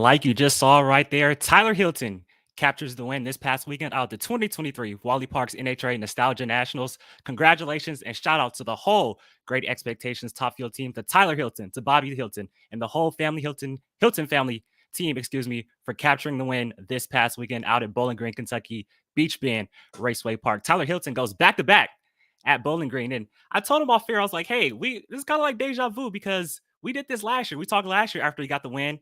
like you just saw right there, Tyler Hilton captures the win this past weekend out of the 2023 Wally Parks NHRA Nostalgia Nationals. Congratulations and shout out to the whole Great Expectations Top Field team, to Tyler Hilton, to Bobby Hilton, and the whole family Hilton family team, for capturing the win this past weekend out at Bowling Green, Kentucky, Beach Bend Raceway Park. Tyler Hilton goes back to back at Bowling Green. And I told him off fair, I was like, hey, this is kind of like deja vu because we did this last year. We talked last year after he got the win,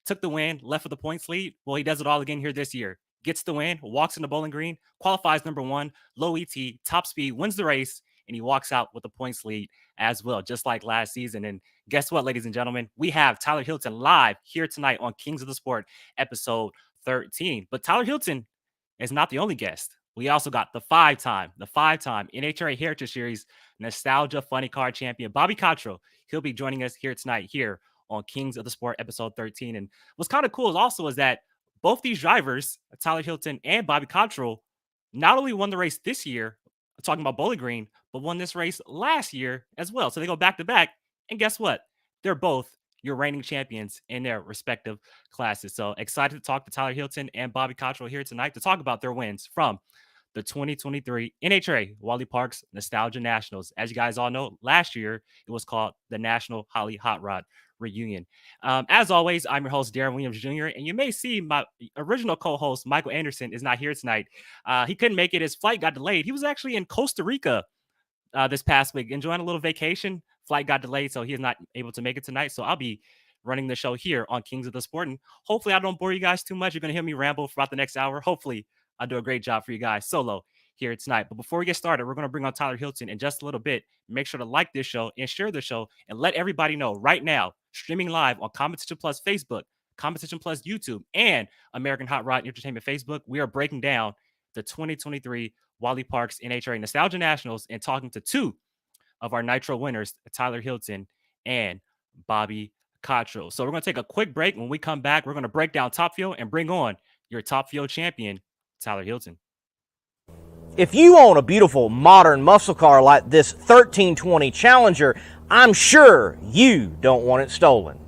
took the win, left with the points lead. Well, he does it all again here this year. Gets the win, walks into Bowling Green, qualifies number one, low ET, top speed, wins the race, and he walks out with the points lead as well, just like last season. And guess what, ladies and gentlemen? We have Tyler Hilton live here tonight on Kings of the Sport, episode 13. But Tyler Hilton is not the only guest. We also got the five-time NHRA Heritage Series Nostalgia Funny Car Champion, Bobby Cottrell. He'll be joining us here tonight here on Kings of the Sport, episode 13. And what's kind of cool is that both these drivers, Tyler Hilton and Bobby Cottrell, not only won the race this year, talking about Bowling Green, but won this race last year as well. So they go back to back. And guess what? They're both your reigning champions in their respective classes. So excited to talk to Tyler Hilton and Bobby Cottrell here tonight to talk about their wins from the 2023 NHRA Wally Parks Nostalgia Nationals. As you guys all know, last year it was called the National Holly Hot Rod Reunion. As always, I'm your host, Darren Williams Jr., and you may see my original co-host, Michael Anderson, is not here tonight. He couldn't make it. His flight got delayed. He was actually in Costa Rica this past week, enjoying a little vacation. Flight got delayed, so he is not able to make it tonight. So I'll be running the show here on Kings of the Sport. And hopefully I don't bore you guys too much. You're going to hear me ramble for about the next hour. Hopefully I'll do a great job for you guys solo here tonight. But before we get started, we're going to bring on Tyler Hilton in just a little bit. Make sure to like this show and share the show and let everybody know right now, streaming live on Competition Plus Facebook, Competition Plus YouTube, and American Hot Rod Entertainment Facebook. We are breaking down the 2023 Wally Parks NHRA Nostalgia Nationals and talking to two of our Nitro winners, Tyler Hilton and Bobby Cottrell. So we're going to take a quick break. When we come back, we're going to break down Top Fuel and bring on your Top Fuel champion, Tyler Hilton. If you own a beautiful modern muscle car like this 1320 Challenger, I'm sure you don't want it stolen.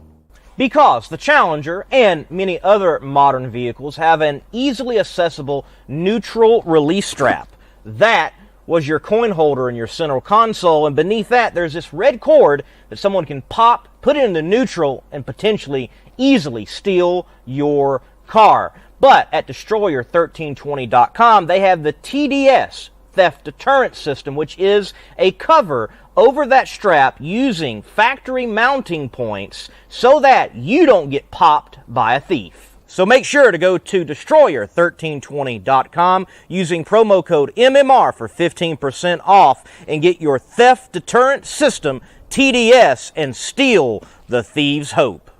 Because the Challenger and many other modern vehicles have an easily accessible neutral release strap. That was your coin holder in your central console, and beneath that there's this red cord that someone can pop, put it into neutral, and potentially easily steal your car. But at destroyer1320.com, they have the TDS, Theft Deterrent System, which is a cover over that strap using factory mounting points so that you don't get popped by a thief. So make sure to go to destroyer1320.com using promo code MMR for 15% off and get your Theft Deterrent System TDS and steal the thief's hope.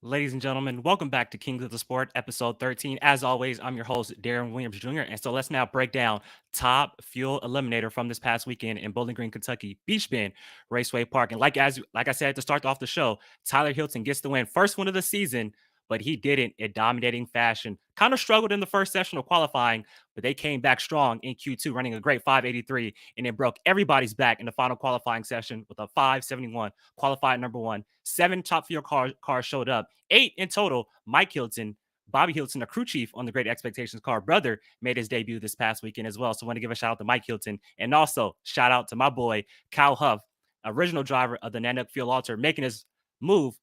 Ladies and gentlemen, welcome back to Kings of the Sport, episode 13. As always, I'm your host, Darren Williams Jr., and so let's now break down Top Fuel Eliminator from this past weekend in Bowling Green, Kentucky, Beach Bend Raceway Park. And like I said to start off the show, Tyler Hilton gets the win, first win of the season, but he did it in dominating fashion. Kind of struggled in the first session of qualifying, but they came back strong in Q2, running a great 583, and then broke everybody's back in the final qualifying session with a 571, qualified number one. 7 Top Fuel cars showed up, 8 in total. Mike Hilton, Bobby Hilton, a crew chief on the Great Expectations car brother, made his debut this past weekend as well. So I want to give a shout out to Mike Hilton, and also shout out to my boy, Kyle Huff, original driver of the Nanook Fuel Alter, making his move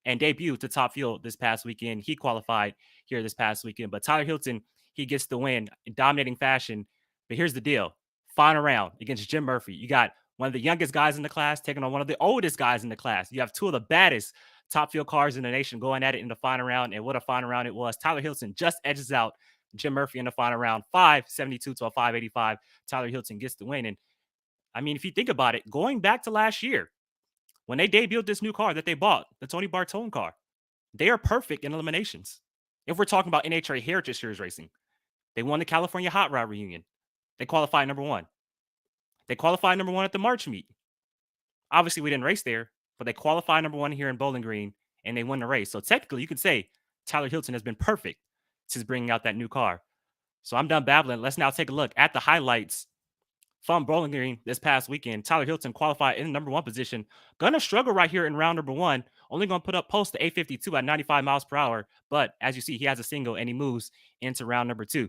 and debut to Top Fuel this past weekend. He qualified here this past weekend. But Tyler Hilton, he gets the win in dominating fashion. But here's the deal. Final round against Jim Murphy. You got one of the youngest guys in the class taking on one of the oldest guys in the class. You have two of the baddest Top Fuel cars in the nation going at it in the final round. And what a final round it was. Tyler Hilton just edges out Jim Murphy in the final round, 572 to a 585. Tyler Hilton gets the win. And I mean, if you think about it, going back to last year, when they debuted this new car that they bought, the Tony Bartone car, they are perfect in eliminations. If we're talking about NHRA Heritage Series racing, they won the California Hot Rod Reunion. They qualified number one. They qualified number one at the March meet. Obviously, we didn't race there, but they qualified number one here in Bowling Green, and they won the race. So technically, you could say Tyler Hilton has been perfect since bringing out that new car. So I'm done babbling. Let's now take a look at the highlights from Bowling Green this past weekend. Tyler Hilton qualified in the number one position. Gonna struggle right here in round number one only going to put up post to 852 at 95 miles per hour. But as you see, he has a single and he moves into round number 2.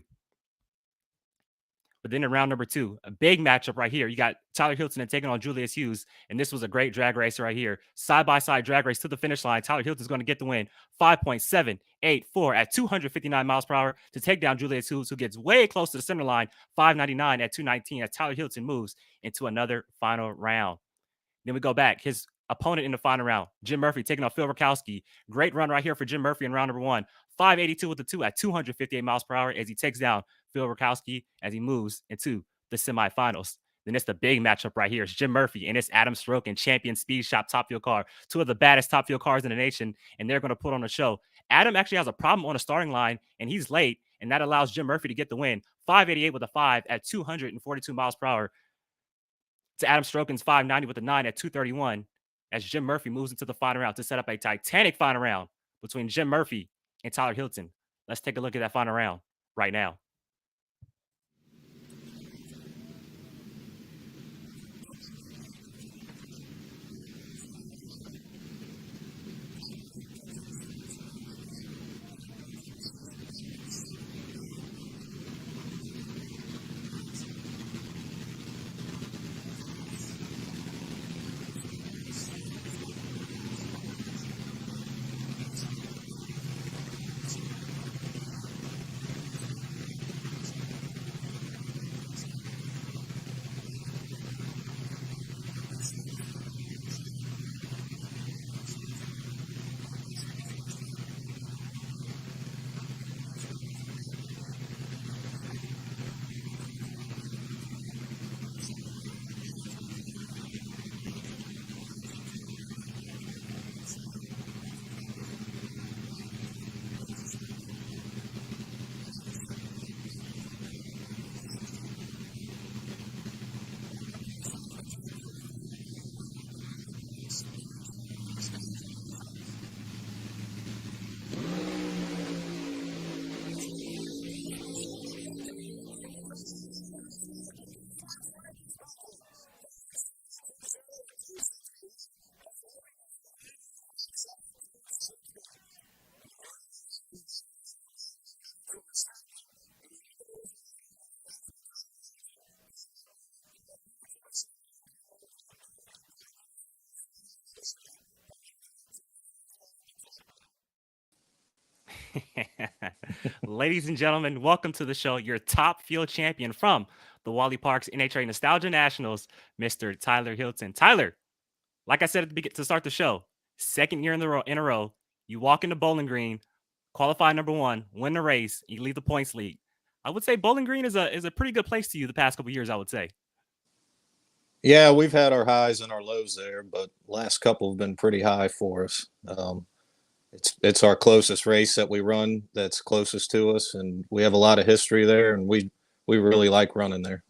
But then in round number 2, a big matchup right here. You got Tyler Hilton taking on Julius Hughes, and this was a great drag race right here. Side-by-side drag race to the finish line. Tyler Hilton's going to get the win, 5.784 at 259 miles per hour to take down Julius Hughes, who gets way close to the center line, 599 at 219 as Tyler Hilton moves into another final round. Then we go back. His opponent in the final round, Jim Murphy taking on Phil Rakowski. Great run right here for Jim Murphy in round number 1. 582 with the 2 at 258 miles per hour as he takes down Phil Rakowski as he moves into the semifinals. Then it's the big matchup right here. It's Jim Murphy and it's Adam Stroken, champion speed shop top fuel car. 2 of the baddest top fuel cars in the nation, and they're going to put on a show. Adam actually has a problem on the starting line, and he's late, and that allows Jim Murphy to get the win. 588 with a 5 at 242 miles per hour to Adam Stroken's 590 with a 9 at 231 as Jim Murphy moves into the final round to set up a titanic final round between Jim Murphy and Tyler Hilton. Let's take a look at that final round right now. Ladies and gentlemen, welcome to the show. Your top field champion from the Wally Parks NHRA Nostalgia Nationals, Mr. Tyler Hilton. Tyler, like I said at the beginning to start the show, second year in a row, you walk into Bowling Green, qualify number 1, win the race, you lead the points lead. I would say Bowling Green is a pretty good place to you the past couple of years, I would say. Yeah, we've had our highs and our lows there, but last couple have been pretty high for us. It's our closest race that we run that's closest to us, and we have a lot of history there, and we really like running there.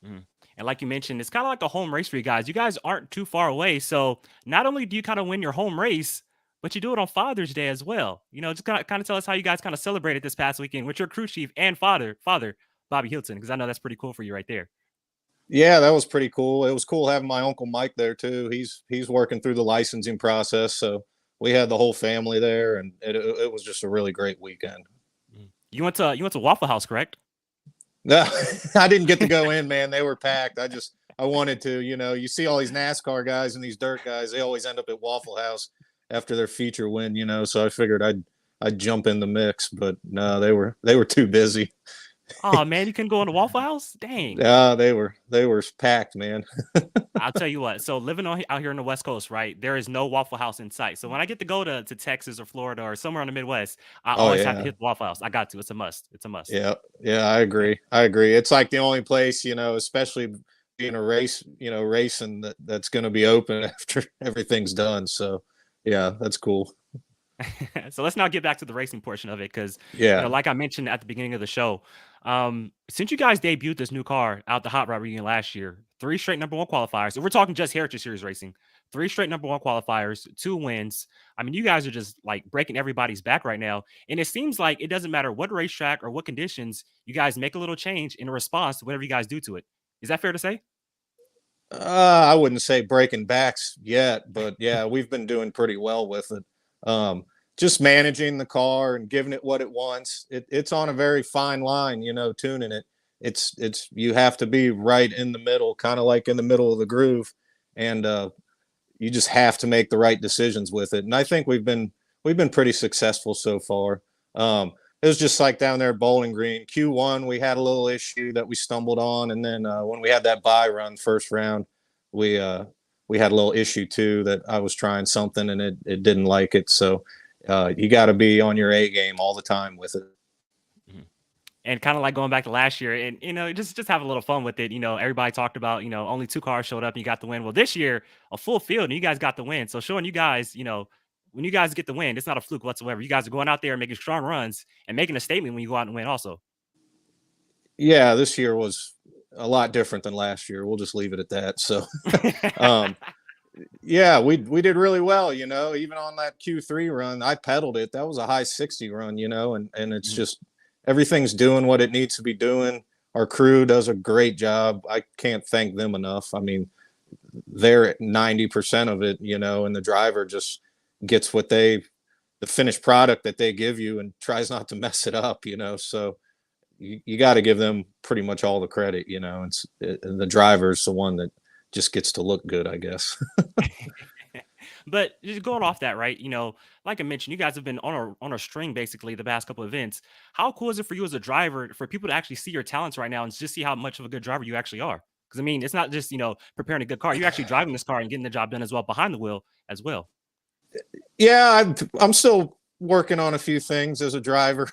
Mm. And like you mentioned, it's kind of like a home race for you guys. You guys aren't too far away, so not only do you kind of win your home race, but you do it on Father's Day as well. Just kind of tell us how you guys kind of celebrated this past weekend with your crew chief and father Bobby Hilton, because I know that's pretty cool for you right there. Yeah, that was pretty cool. It was cool having my Uncle Mike there too. He's working through the licensing process, so we had the whole family there, and it was just a really great weekend. You went to Waffle House, correct? No, I didn't get to go in, man. They were packed. I wanted to. You see all these NASCAR guys and these dirt guys. They always end up at Waffle House after their feature win. So I figured I'd jump in the mix, but no, they were too busy. Oh man, you couldn't go in the Waffle House? Dang. Yeah, they were packed, man. I'll tell you what. So living out here on the West Coast, right? There is no Waffle House in sight. So when I get to go to Texas or Florida or somewhere in the Midwest, I always have to hit the Waffle House. I got to. It's a must. It's a must. Yeah, I agree. It's like the only place, especially being a race, racing that's going to be open after everything's done. So yeah, that's cool. So let's now get back to the racing portion of it, because like I mentioned at the beginning of the show, since you guys debuted this new car out the Hot Rod Reunion last year, 3 straight number 1 qualifiers. If we're talking just Heritage Series racing, 3 straight number 1 qualifiers, 2 wins. I mean, you guys are just like breaking everybody's back right now. And it seems like it doesn't matter what racetrack or what conditions, you guys make a little change in response to whatever you guys do to it. Is that fair to say? I wouldn't say breaking backs yet, but yeah, we've been doing pretty well with it. Just managing the car and giving it what it wants. It's on a very fine line, tuning it. It's you have to be right in the middle, kind of like in the middle of the groove, and you just have to make the right decisions with it. And I think we've been pretty successful so far. It was just like down there at Bowling Green. Q1, we had a little issue that we stumbled on, and then when we had that bye run first round, we had a little issue too that I was trying something and it didn't like it. So you got to be on your A game all the time with it. And kind of like going back to last year and, just have a little fun with it. Everybody talked about, only 2 cars showed up and you got the win. Well, this year, a full field and you guys got the win. So showing you guys, when you guys get the win, it's not a fluke whatsoever. You guys are going out there and making strong runs and making a statement when you go out and win also. Yeah, this year was a lot different than last year. We'll just leave it at that. So, yeah, we did really well, even on that Q3 run, I pedaled it. That was a high 60 run, and it's just everything's doing what it needs to be doing. Our crew does a great job. I can't thank them enough. I mean, they're at 90% of it, and the driver just gets the finished product that they give you and tries not to mess it up, so you got to give them pretty much all the credit, and the driver's the one that just gets to look good, I guess. But just going off that, right? Like I mentioned, you guys have been on a string basically the past couple of events. How cool is it for you as a driver for people to actually see your talents right now and just see how much of a good driver you actually are? Because I mean, it's not just preparing a good car; you're actually driving this car and getting the job done as well behind the wheel as well. Yeah, I'm still working on a few things as a driver.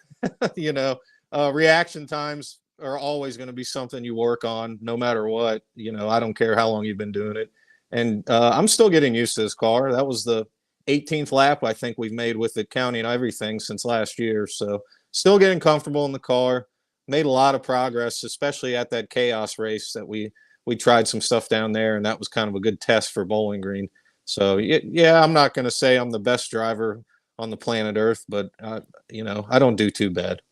Reaction times are always going to be something you work on no matter what. I don't care how long you've been doing it. And I'm still getting used to this car. That was the 18th lap I think we've made with it, counting everything since last year. So still getting comfortable in the car. Made a lot of progress, especially at that chaos race that we tried some stuff down there, and that was kind of a good test for Bowling Green. So yeah, I'm not going to say I'm the best driver on the planet Earth, but I don't do too bad.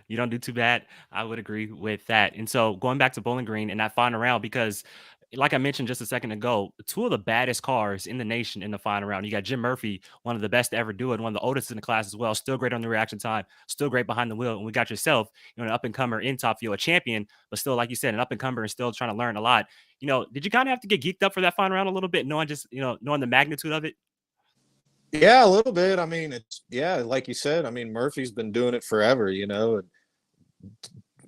You don't do too bad. I would agree with that. And so going back to Bowling Green and that final round, because like I mentioned just a second ago, 2 of the baddest cars in the nation in the final round. You got Jim Murphy, one of the best to ever do it, one of the oldest in the class as well, still great on the reaction time, still great behind the wheel. And we got yourself, an up and comer in top fuel, a champion, but still, like you said, an up and comer and still trying to learn a lot. Did you kind of have to get geeked up for that final round a little bit, knowing knowing the magnitude of it? Yeah, a little bit. I mean, like you said, I mean, Murphy's been doing it forever,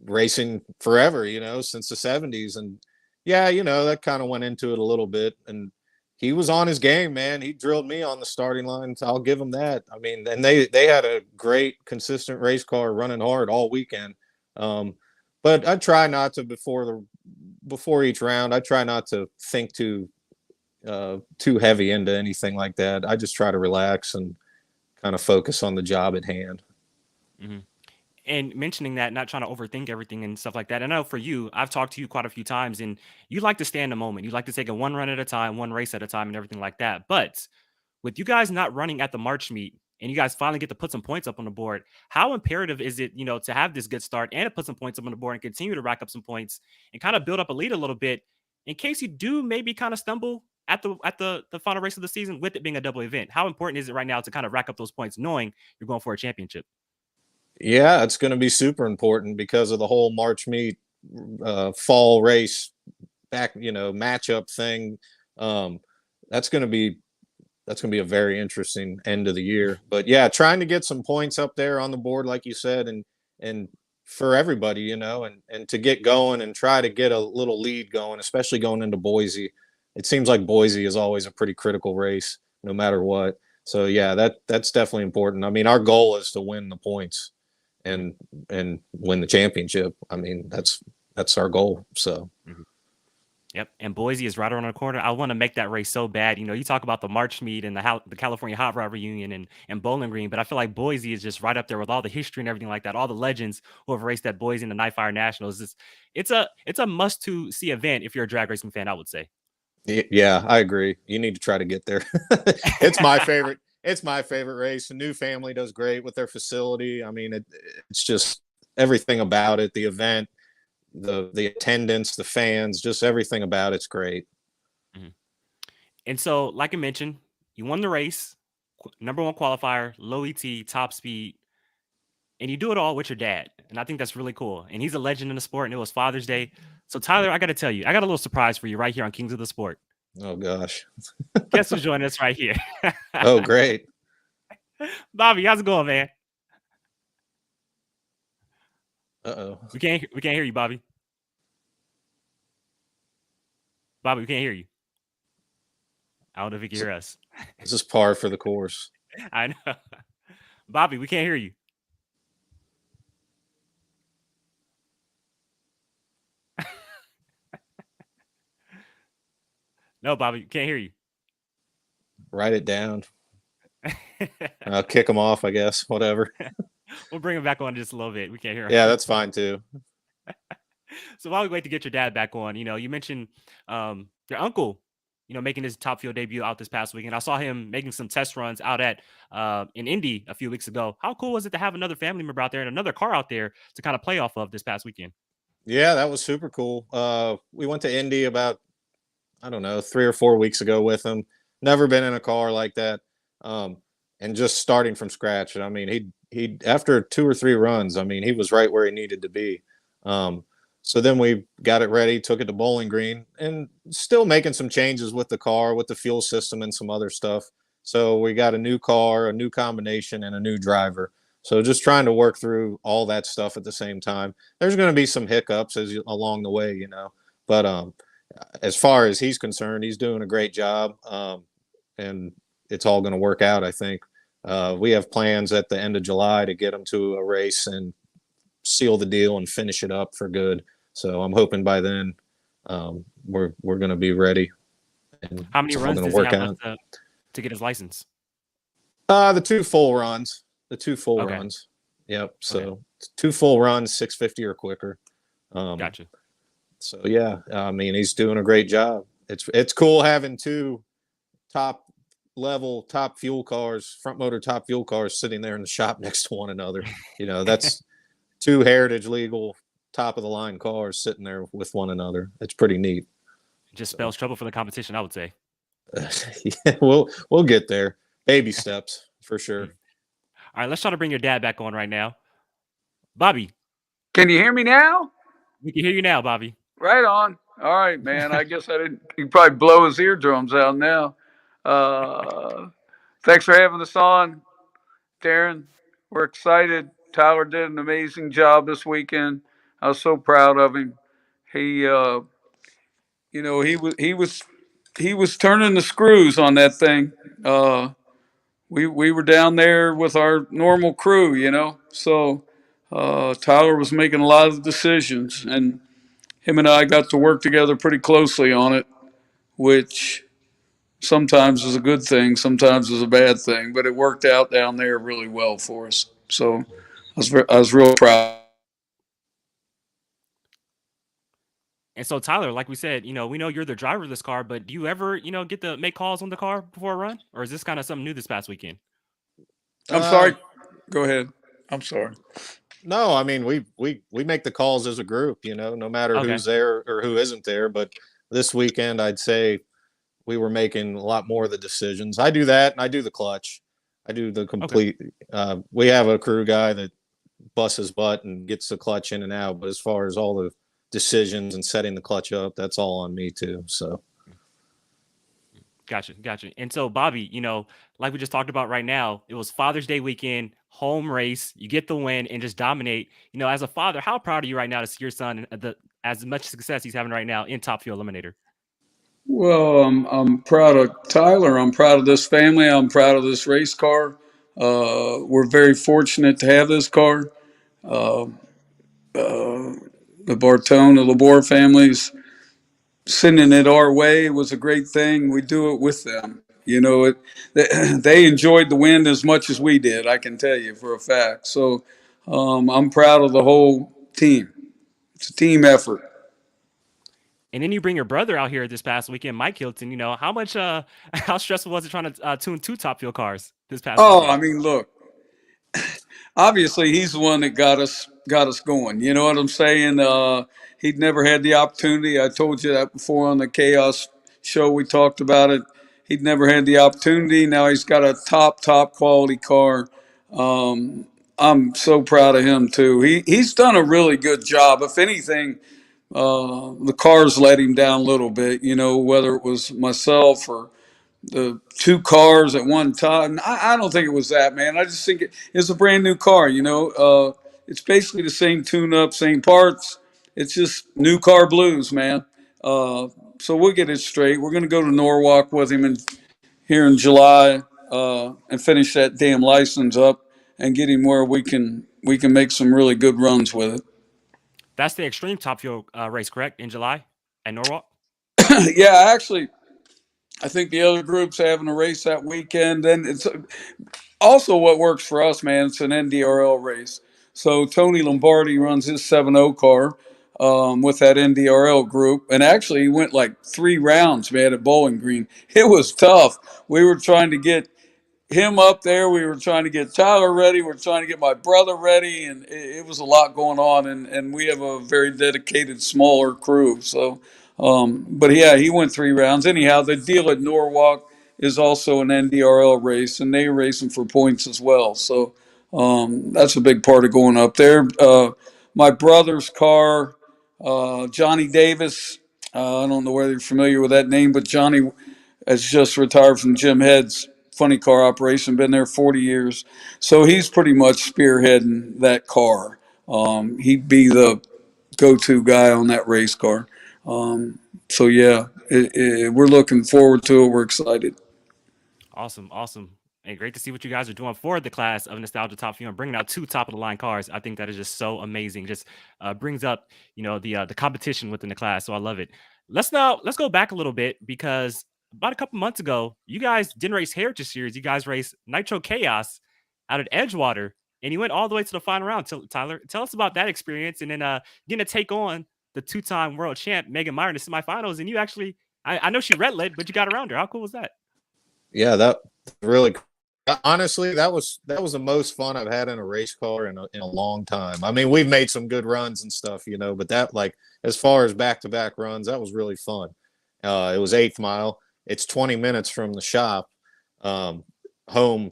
racing forever, since the 70s. And yeah, that kind of went into it a little bit. And he was on his game, man. He drilled me on the starting line. So I'll give him that. I mean, and they had a great, consistent race car running hard all weekend. But I try not to before each round. I try not to think too heavy into anything like that. I just try to relax and kind of focus on the job at hand. Mm-hmm. And mentioning that, not trying to overthink everything and stuff like that. I know for you, I've talked to you quite a few times, and you like to stay in the moment. You like to take it one run at a time, one race at a time, and everything like that. But with you guys not running at the March meet, and you guys finally get to put some points up on the board, how imperative is it, to have this good start and to put some points up on the board and continue to rack up some points and kind of build up a lead a little bit in case you do maybe kind of stumble at the final race of the season with it being a double event? How important is it right now to kind of rack up those points knowing you're going for a championship? Yeah, it's going to be super important because of the whole March meet fall race matchup thing. That's going to be a very interesting end of the year. But yeah, trying to get some points up there on the board, like you said, and for everybody, and to get going and try to get a little lead going, especially going into Boise. It seems like Boise is always a pretty critical race, no matter what. So yeah, that's definitely important. I mean, our goal is to win the points and win the championship. I mean, that's our goal. So. Mm-hmm. Yep. And Boise is right around the corner. I want to make that race so bad. You talk about the March meet and the California Hot Rod reunion and Bowling Green, but I feel like Boise is just right up there with all the history and everything like that. All the legends who have raced at Boise in the Night Fire Nationals. It's a must to see event if you're a drag racing fan, I would say. Yeah, I agree. You need to try to get there. It's my favorite. It's my favorite race. The new family does great with their facility. I mean, it's just everything about it, the event, the attendance, the fans, just everything about it's great. Mm-hmm. And so, like I mentioned, you won the race, number one qualifier, low ET, top speed, and you do it all with your dad. And I think that's really cool. And he's a legend in the sport, and it was Father's Day. So, Tyler, I got to tell you, I got a little surprise for you right here on Kings of the Sport. Oh, gosh. Guess who's joining us right here? Oh, great. Bobby, how's it going, man? Uh-oh. We can't hear you, Bobby. Bobby, we can't hear you. I don't know if you can hear us. This is par for the course. I know. Bobby, we can't hear you. No, Bobby, can't hear you. Write it down. I'll kick him off, I guess. Whatever. We'll bring him back on just a little bit. We can't hear him. Yeah, that's fine too. So while we wait to get your dad back on, you mentioned your uncle, making his top field debut out this past weekend. I saw him making some test runs out at in Indy a few weeks ago. How cool was it to have another family member out there and another car out there to kind of play off of this past weekend? Yeah, that was super cool. We went to Indy about, I don't know, 3 or 4 weeks ago with him. Never been in a car like that. And just starting from scratch. I mean, he after 2 or 3 runs, I mean, he was right where he needed to be. So then we got it ready, took it to Bowling Green, and still making some changes with the car, with the fuel system and some other stuff. So we got a new car, a new combination, and a new driver. So just trying to work through all that stuff at the same time. There's going to be some hiccups along the way, But as far as he's concerned, he's doing a great job, and it's all going to work out, I think. We have plans at the end of July to get him to a race and seal the deal and finish it up for good. So I'm hoping by then we're going to be ready. And how many runs does he have left to get his license? The 2 full runs. Runs. Yep. So 2 full runs, 650 or quicker. Gotcha. So yeah, I mean, he's doing a great job. It's cool having 2 top fuel cars, front motor top fuel cars sitting there in the shop next to one another. That's 2 heritage legal top of the line cars sitting there with one another. It's pretty neat. Just spells trouble for the competition, I would say. Yeah, we'll get there. Baby steps for sure. All right, let's try to bring your dad back on right now. Bobby. Can you hear me now? We can hear you now, Bobby. Right on. All right, man. I guess I didn't. You probably blow his eardrums out now. Thanks for having us on, Darren. We're excited. Tyler did an amazing job this weekend. I was so proud of him. He was turning the screws on that thing. We were down there with our normal crew, So Tyler was making a lot of decisions, and him and I got to work together pretty closely on it, which sometimes is a good thing, sometimes is a bad thing, but it worked out down there really well for us. So I was real proud. And so, Tyler, like we said, we know you're the driver of this car, but do you ever, get to make calls on the car before a run? Or is this kind of something new this past weekend? I'm sorry. Go ahead. I'm sorry. No, I mean, we make the calls as a group, no matter who's there or who isn't there. But this weekend, I'd say we were making a lot more of the decisions. I do that, and I do the clutch. I do the complete. We have a crew guy that busts his butt and gets the clutch in and out. But as far as all the decisions and setting the clutch up, that's all on me too. So. Gotcha. And so, Bobby, like we just talked about right now, it was Father's Day weekend, home race. You get the win and just dominate. As a father, how proud are you right now to see your son as much success he's having right now in Top Fuel Eliminator? Well, I'm proud of Tyler. I'm proud of this family. I'm proud of this race car. We're very fortunate to have this car. The Bartone, the Labor families, sending it our way was a great thing. We do it with them. They enjoyed the win as much as we did, I can tell you for a fact. So I'm proud of the whole team. It's a team effort. And then you bring your brother out here this past weekend, Mike Hilton. How much, how stressful was it trying to tune 2 Top Fuel cars this past weekend? I mean, look, obviously he's the one that got us going. You know what I'm saying? He'd never had the opportunity. I told you that before on the Chaos show. We talked about it. He'd never had the opportunity. Now he's got a top quality car. I'm so proud of him too. He's done a really good job. If anything, the cars let him down a little bit. You know, whether it was myself or the two cars at one time. I don't think it was that, man. I just think it's a brand new car. You know, it's basically the same tune-up, same parts. It's just new car blues, man. So we'll get it straight. We're gonna go to Norwalk with him here in July and finish that damn license up and get him where we can make some really good runs with it. That's the Extreme Top Fuel race, correct? In July at Norwalk. Yeah, actually, I think the other group's having a race that weekend, and it's also what works for us, man. It's an NDRL race. So Tony Lombardi runs his 7.0 car with that NDRL group, and actually he went like 3 rounds, man, at Bowling Green. It was tough. We were trying to get him up there. We were trying to get Tyler ready. We were trying to get my brother ready, and it was a lot going on. And we have a very dedicated, smaller crew. So, but yeah, he went 3 rounds. Anyhow, the deal at Norwalk is also an NDRL race, and they racing for points as well. So that's a big part of going up there. My brother's car, Johnny Davis. I don't know whether you're familiar with that name, but Johnny has just retired from Jim Head's funny car operation, been there 40 years. So he's pretty much spearheading that car. He'd be the go-to guy on that race car. So yeah, we're looking forward to it. We're excited. Awesome, awesome. And great to see what you guys are doing for the class of Nostalgia Top Fuel and bringing out 2 top of the line cars. I think that is just so amazing. Just brings up, the competition within the class. So I love it. Let's go back a little bit because about a couple months ago, you guys didn't race Heritage Series. You guys raced Nitro Chaos out at Edgewater, and you went all the way to the final round. Tyler, tell us about that experience, and then getting to take on the 2-time world champ Megan Meyer in the semifinals. And you actually, I know she red led, but you got around her. How cool was that? Yeah, that really honestly that was the most fun I've had in a race car in a long time. I mean, we've made some good runs and stuff, but that, like, as far as back-to-back runs, that was really fun. It was 8th mile. It's 20 minutes from the shop, home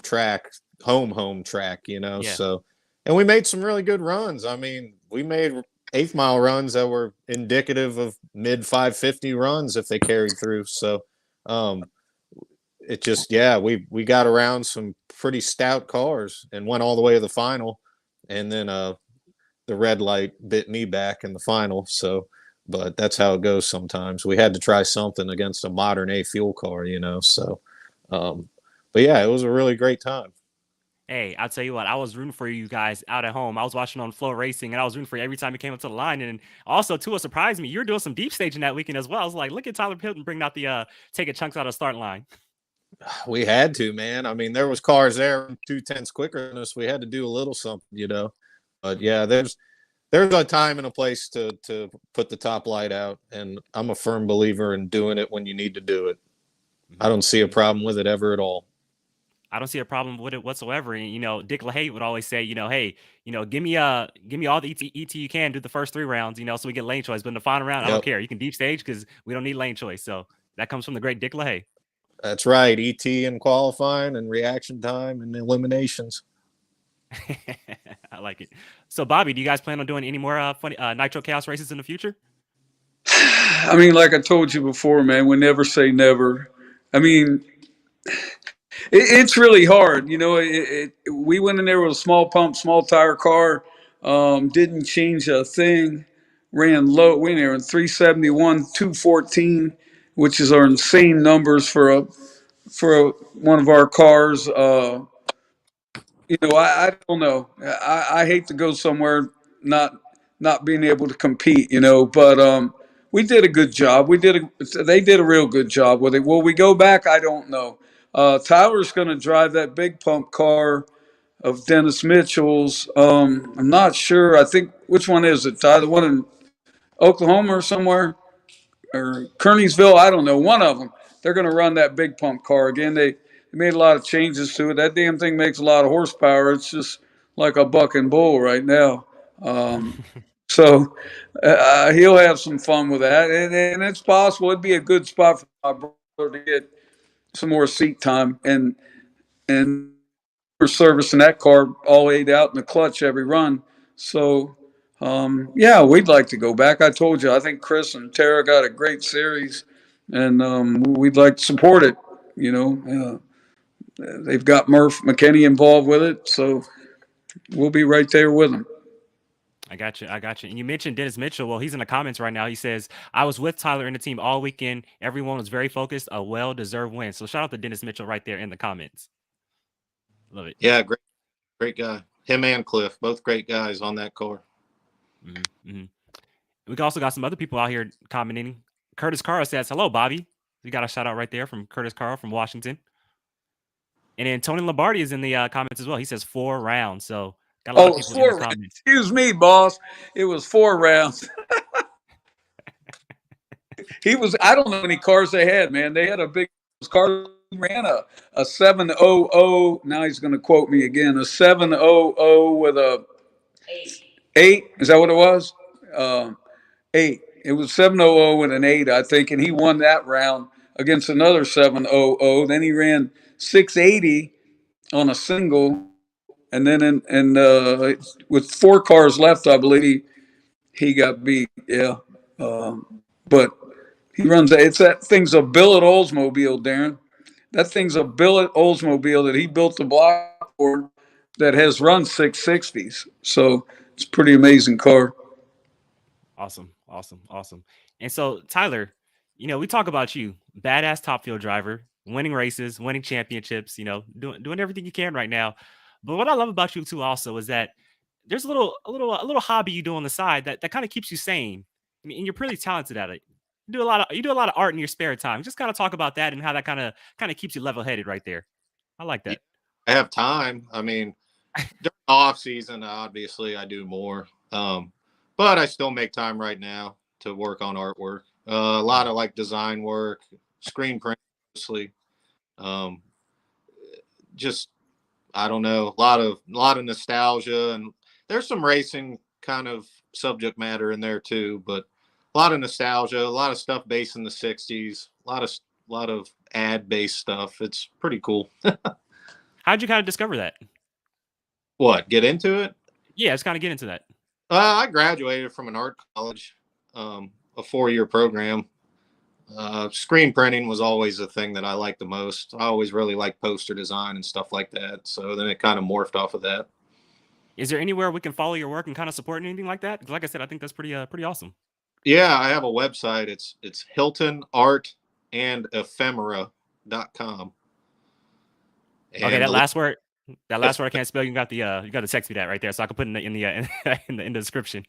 track, home track, Yeah. So, and we made some really good runs. I mean, we made 8th mile runs that were indicative of mid 550 runs if they carried through. So, it just, yeah, we got around some pretty stout cars and went all the way to the final, and then the red light bit me back in the final. So, but that's how it goes sometimes. We had to try something against a modern A fuel car, So, but yeah, it was a really great time. Hey, I'll tell you what, I was rooting for you guys out at home. I was watching on Flow Racing, and I was rooting for you every time you came up to the line. And also, too, it surprised me. You were doing some deep staging that weekend as well. I was like, look at Tyler Hilton bringing out the taking chunks out of the start line. We had to, man. I mean, there was cars there 2/10 quicker than us. We had to do a little something. But yeah, there's a time and a place to put the top light out, and I'm a firm believer in doing it when you need to do it. I don't see a problem with it ever at all. I don't see a problem with it whatsoever. And Dick LaHaye would always say, hey, give me all the ET you can, do the first 3 rounds, so we get lane choice. But in the final round, I don't care. You can deep stage because we don't need lane choice. So that comes from the great Dick LaHaye. That's right. ET and qualifying and reaction time and eliminations. I like it. So, Bobby, do you guys plan on doing any more funny Nitro Chaos races in the future? I mean, like I told you before, man, we never say never. I mean, it's really hard. We went in there with a small pump, small tire car, didn't change a thing, ran low. We were in 371, 214, which is our insane numbers for one of our cars. I don't know. I hate to go somewhere not being able to compete, but we did a good job. They did a real good job with it. Will we go back? I don't know. Tyler's going to drive that big pump car of Dennis Mitchell's. I'm not sure. I think, which one is it, Tyler? The one in Oklahoma or somewhere? Or Kearneysville? I don't know. One of them. They're going to run that big pump car again. They made a lot of changes to it. That damn thing makes a lot of horsepower. It's just like a bucking bull right now. So he'll have some fun with that, and it's possible it'd be a good spot for my brother to get some more seat time, and we're servicing that car all 8 out in the clutch every run. So yeah, we'd like to go back. I told you, I think Chris and Tara got a great series, and we'd like to support it. You know, they've got Murph McKinney involved with it, so we'll be right there with them. I got you. I got you. And you mentioned Dennis Mitchell. Well, he's in the comments right now. He says, I was with Tyler and the team all weekend. Everyone was very focused. A well-deserved win. So shout out to Dennis Mitchell right there in the comments. Love it. Yeah, great guy. Him and Cliff, both great guys on that car. Mm-hmm. We also got some other people out here commenting. Curtis Carl says, hello, Bobby. We got a shout out right there from Curtis Carl from Washington. And then Tony Lombardi is in the comments as well. He says 4 rounds. So got a lot of people in the comments. Excuse me, boss. It was 4 rounds. I don't know how many cars they had, man. They had a big car. He ran a 700. Now he's going to quote me again. A 700 with a 8. Is that what it was? 8. It was 700 with an 8, I think, and he won that round against another 700. Then he ran 680 on a single, and then with 4 cars left, I believe he got beat. Yeah, but he runs. That thing's a billet Oldsmobile, Darren. That thing's a billet Oldsmobile that he built the block for that has run 660s. So it's a pretty amazing car. Awesome. And so, Tyler, we talk about you, badass top fuel driver, winning races, winning championships, doing everything you can right now. But what I love about you too also is that there's a little hobby you do on the side that kind of keeps you sane. I mean, and you're pretty talented at it. You do a lot of art in your spare time. Just kind of talk about that and how that kind of keeps you level-headed right there. I like that. I have time. I mean, during off season, obviously I do more. But I still make time right now to work on artwork. A lot of like design work, screen print, mostly. Just I don't know, a lot of nostalgia, and there's some racing kind of subject matter in there too. But a lot of nostalgia, a lot of stuff based in the '60s, a lot of ad based stuff. It's pretty cool. How'd you kind of discover that? What? Get into it? Yeah, let's kind of get into that. I graduated from an art college, a 4-year program. Screen printing was always the thing that I liked the most. I always really liked poster design and stuff like that. So then it kind of morphed off of that. Is there anywhere we can follow your work and kind of support anything like that? Like I said, I think that's pretty awesome. Yeah, I have a website. It's Hilton Art and Ephemera.com. Okay, that last word I can't spell. You got to text me that right there so I can put it in the description.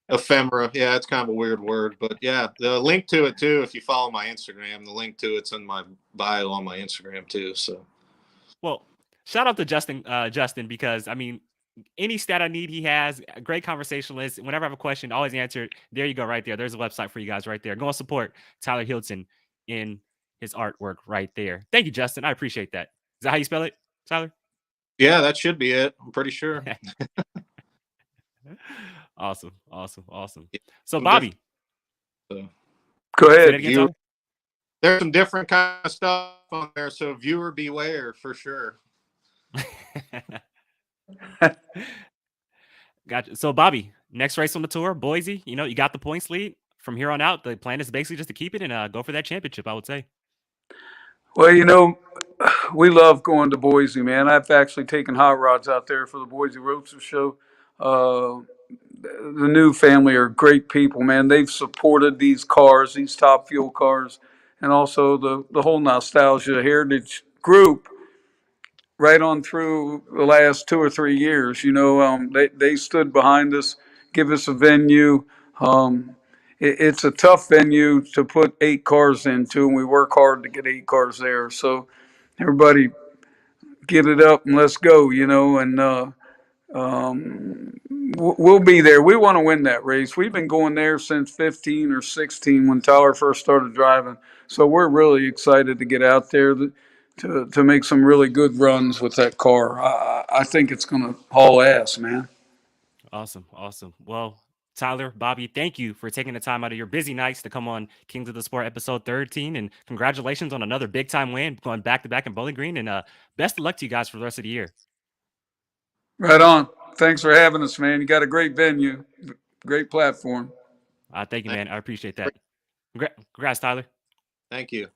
Ephemera. Yeah, it's kind of a weird word, but yeah, the link to it too. If you follow my Instagram, the link to it's in my bio on my Instagram too. So, well, shout out to Justin, because I mean, any stat I need, he has a great conversationalist. Whenever I have a question, always answer it. There you go, right there. There's a website for you guys right there. Go and support Tyler Hilton in his artwork right there. Thank you, Justin. I appreciate that. Is that how you spell it, Tyler? Yeah, that should be it. I'm pretty sure. Awesome. So, Bobby. Go ahead. There's some different kind of stuff on there, so viewer beware for sure. Gotcha. So, Bobby, next race on the tour, Boise. You got the points lead. From here on out, the plan is basically just to keep it and go for that championship, I would say. Well, we love going to Boise, man. I've actually taken hot rods out there for the Boise Roadster Show. The new family are great people, man. They've supported these cars, these top fuel cars, and also the whole nostalgia heritage group right on through the last 2 or 3 years. They stood behind us, give us a venue. It's a tough venue to put 8 cars into, and we work hard to get 8 cars there. So everybody get it up and let's go, and we'll be there. We want to win that race. We've been going there since 15 or 16 when Tyler first started driving. So we're really excited to get out there. to make some really good runs with that car. I think it's going to haul ass, man. Awesome. Well, Tyler, Bobby, thank you for taking the time out of your busy nights to come on Kings of the Sport episode 13. And congratulations on another big time win, going back to back in Bowling Green. And best of luck to you guys for the rest of the year. Right on. Thanks for having us, man. You got a great venue, great platform. Thank you, man. I appreciate that. Congrats, Tyler. Thank you.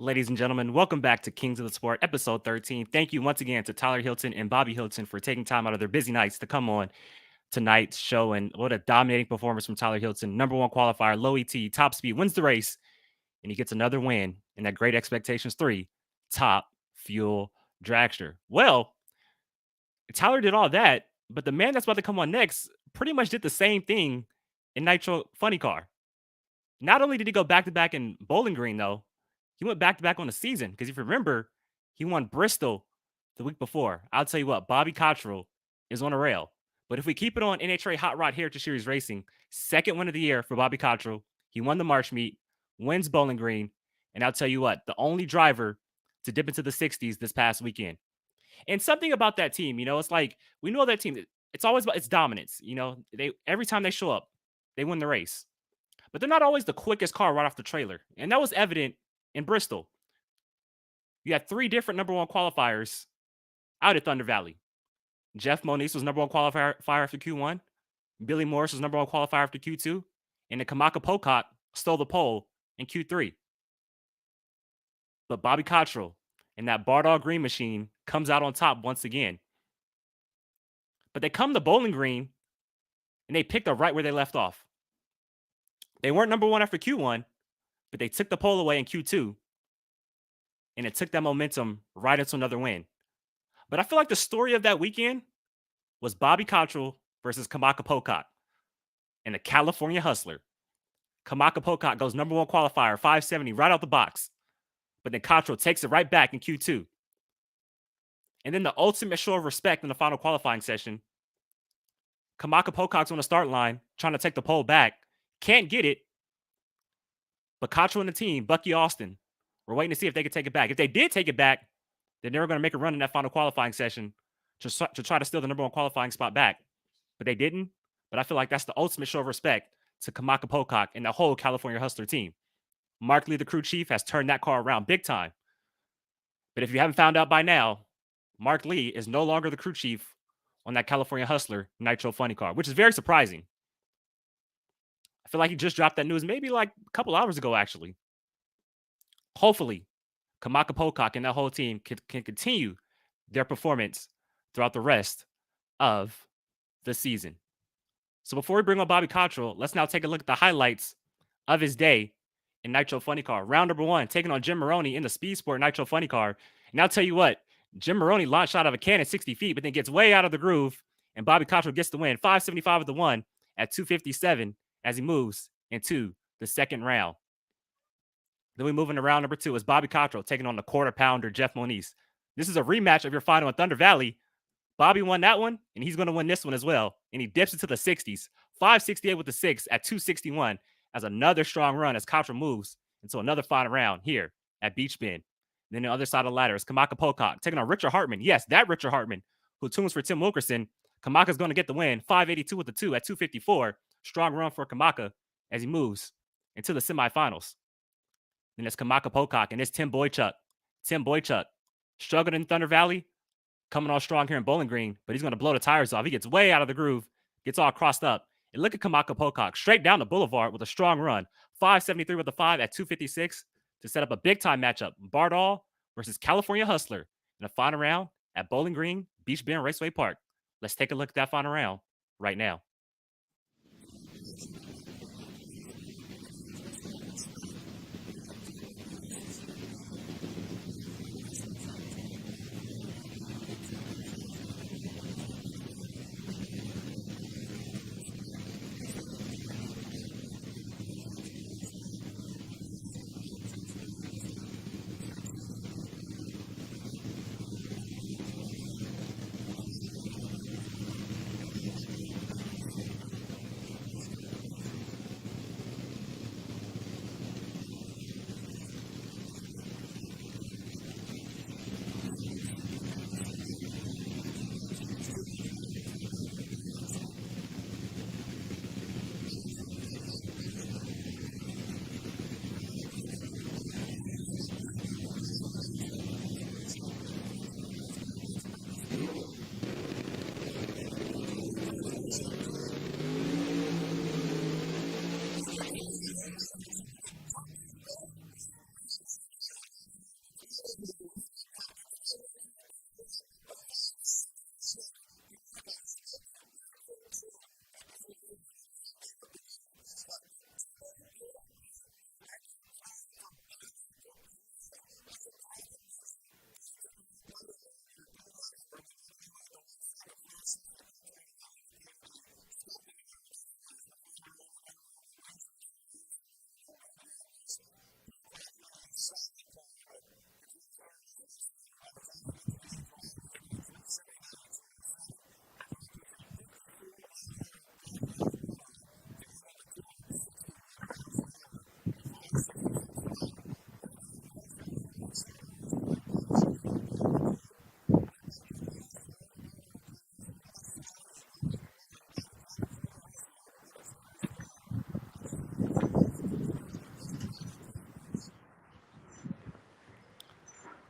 Ladies and gentlemen, welcome back to Kings of the Sport, episode 13. Thank you once again to Tyler Hilton and Bobby Hilton for taking time out of their busy nights to come on tonight's show. And what a dominating performance from Tyler Hilton. Number one qualifier, low ET, top speed, wins the race, and he gets another win in that Great Expectations 3 top fuel dragster. Well, Tyler did all that, but the man that's about to come on next pretty much did the same thing in Nitro Funny Car. Not only did he go back-to-back in Bowling Green, though, he went back-to-back on the season. Because if you remember, he won Bristol the week before. I'll tell you what, Bobby Cottrell is on a rail. But if we keep it on NHRA Hot Rod Heritage Series Racing, second win of the year for Bobby Cottrell. He won the March meet, wins Bowling Green, and I'll tell you what, the only driver to dip into the 60s this past weekend. And something about that team, it's like we know that team. It's always about its dominance. They every time they show up, they win the race. But they're not always the quickest car right off the trailer. And that was evident in Bristol. You had 3 different number one qualifiers out at Thunder Valley. Jeff Moniz was number one qualifier after Q1. Billy Morris was number one qualifier after Q2. And then Kamaka Pocock stole the pole in Q3. But Bobby Cottrell and that Bardall Green machine comes out on top once again. But they come to Bowling Green and they picked up right where they left off. They weren't number one after Q1, but they took the pole away in Q2, and it took that momentum right into another win. But I feel like the story of that weekend was Bobby Cottrell versus Kamaka Pocock and the California Hustler. Kamaka Pocock goes number one qualifier, 570, right out the box. But then Cottrell takes it right back in Q2. And then the ultimate show of respect in the final qualifying session, Kamaka Pocock's on the start line trying to take the pole back. Can't get it. But Cottrell and the team, Bucky Austin, were waiting to see if they could take it back. If they did take it back, then they were going to make a run in that final qualifying session to try to steal the number one qualifying spot back. But they didn't. But I feel like that's the ultimate show of respect to Kamaka Pocock and the whole California Hustler team. Mark Lee, the crew chief, has turned that car around big time. But if you haven't found out by now, Mark Lee is no longer the crew chief on that California Hustler Nitro Funny car, which is very surprising. I feel like he just dropped that news maybe like a couple hours ago, actually. Hopefully, Kamaka Pocock and that whole team can continue their performance throughout the rest of the season. So before we bring on Bobby Cottrell, let's now take a look at the highlights of his day in Nitro Funny Car. Round number 1, taking on Jim Maroney in the Speed Sport Nitro Funny Car. And I'll tell you what, Jim Maroney launched out of a cannon 60 feet, but then gets way out of the groove, and Bobby Cottrell gets the win. 575 at the 1 at 257 as he moves into the second round. Then we move into round number 2 as Bobby Cottrell taking on the quarter pounder Jeff Moniz. This is a rematch of your final in Thunder Valley. Bobby won that one, and he's going to win this one as well. And he dips into the 60s. 568 with the 6 at 261 as another strong run as Cottrell moves into another final round here at Beach Bend. Then the other side of the ladder is Kamaka Pocock taking on Richard Hartman. Yes, that Richard Hartman who tunes for Tim Wilkerson. Kamaka's going to get the win. 582 with the 2 at 254. Strong run for Kamaka as he moves into the semifinals. Then it's Kamaka Pocock and it's Tim Boychuk. Tim Boychuk struggled in Thunder Valley, coming all strong here in Bowling Green, but he's going to blow the tires off. He gets way out of the groove, gets all crossed up. And look at Kamaka Pocock straight down the boulevard with a strong run. 573 with the 5 at 256 to set up a big-time matchup. Bardall versus California Hustler in the final round at Bowling Green, Beach Bend Raceway Park. Let's take a look at that final round right now.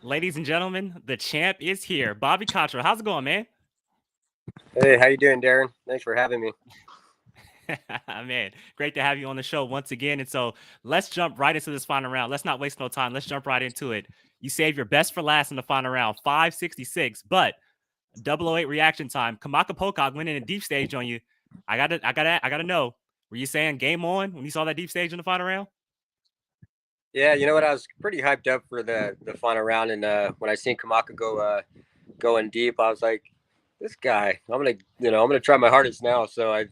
Ladies and gentlemen, the champ is here. Bobby Cottrell. How's it going, man? Hey, how you doing, Darren? Thanks for having me. Man, great to have you on the show once again. And so let's jump right into this final round. Let's not waste no time. Let's jump right into it. You saved your best for last in the final round, 566, but 008 reaction time. Kamaka Pocock went in a deep stage on you. I gotta know. Were you saying game on when you saw that deep stage in the final round? Yeah, you know what? I was pretty hyped up for the final round, and when I seen Kamaka going deep, I was like, this guy, I'm gonna try my hardest now. So I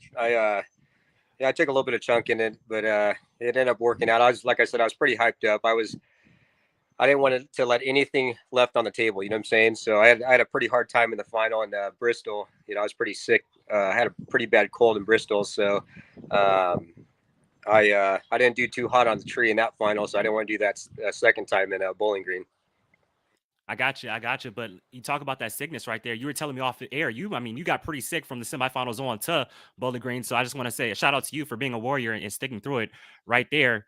took a little bit of chunk in it, but it ended up working out. I was, like I said, I was pretty hyped up. I didn't want to let anything left on the table. You know what I'm saying? So I had a pretty hard time in the final in Bristol. You know, I was pretty sick. I had a pretty bad cold in Bristol. So I didn't do too hot on the tree in that final. So I didn't want to do that second time in Bowling Green. I got you. But you talk about that sickness right there. You were telling me off the air. You got pretty sick from the semifinals on to Bowling Green. So I just want to say a shout out to you for being a warrior and sticking through it right there.